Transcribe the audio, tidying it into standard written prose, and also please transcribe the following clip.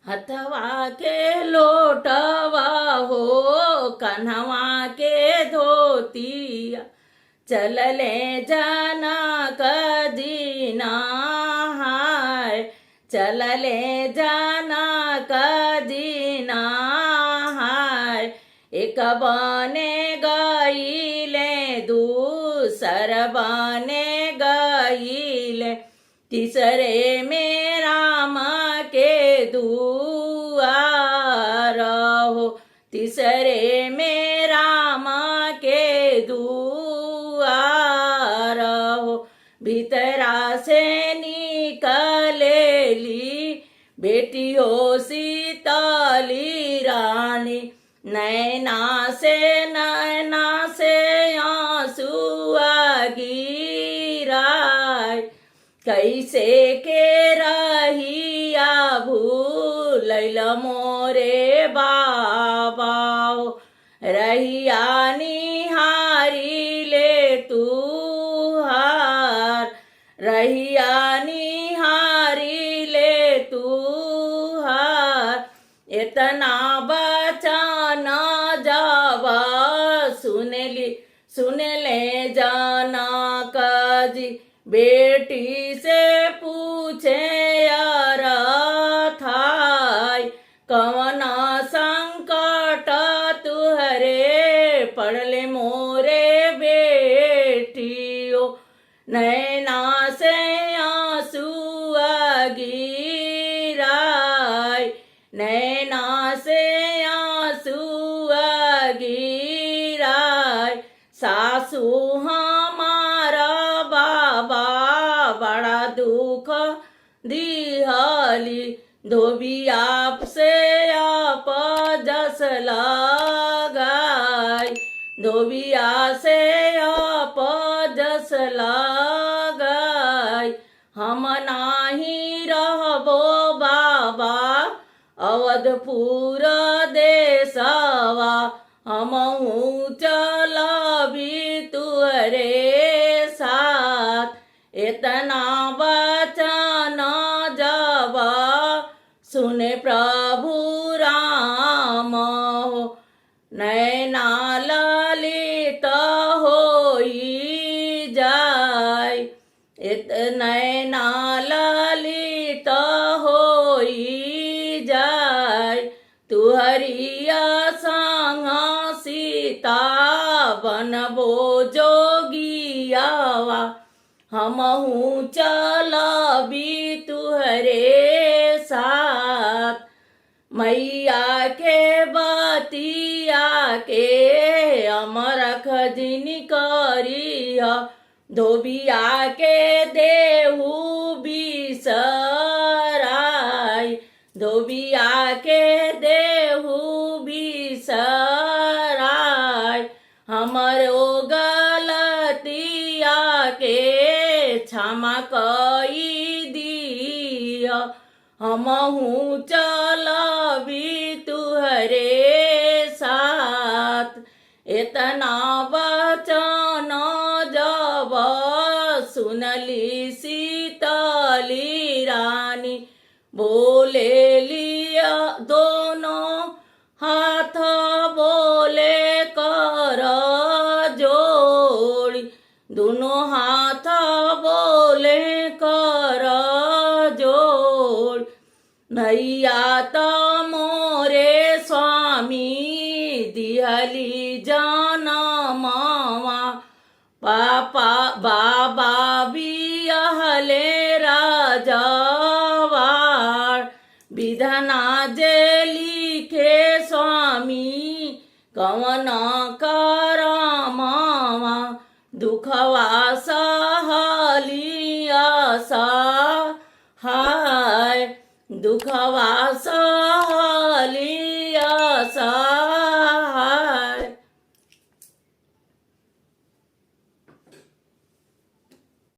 हथवा के लोटवा हो कन्हवा के धोतिया चलले जनक दीना हाय चलले जनक दीना हाय एक बने गईले दूसर बने गईले तीसरे में राम के दुआर हो तीसरे में राम के दुआर हो भीतरा से निकलेली बेटी हो सीतली रानी नैना से आंसुआ गिराय कैसे के रहिया भूलैल मोरे बाबा रहिया निहारी ले तू हार रहिया निहारी ले तू हार इतना बचन जावा सुन ले जनक जी बेटी से पूछे यार थाय कवन संकट तुहरे पड़ले मोरे बेटियो नैना से आंसुआ गिराय नैना से आंसुआ गिराय सासू हमारा बाबा बड़ा दुख दिहली धोबिया से आप जस लगाय धोबिया से आप जस लगाय हम नाही रहबो बाबा अवधपुर देशवा हमहू चलबी तुहरे साथ इतना वचन जब सुने प्रभु राम हो नैना ललित होई जाय नैना ललित होई जाय तुहरिया संग सीता बनबो जोगियावा हमहू चलबी तुहरे साथ मैया के बतिया के अमर खजनी करिया धोबिया के देहू बिसराय धोबिया के देहू बिसराय हमरो गलतिया के क्षमा कई दिया हमहू चलबी तुहरे साथ इतना वचन जब सुनली सीतली रानी बोले लिया दोनों हाथ बोले कर जोड़ी दोनों हाथ बोले कर जोड़ नैया त मोरे स्वामी दिहली जनमवा पापा बाबा बिहले राजवाड़ विधना जे लिखे स्वामी कवन करमवा दुखवा सहलिया हाय दुखवा सहली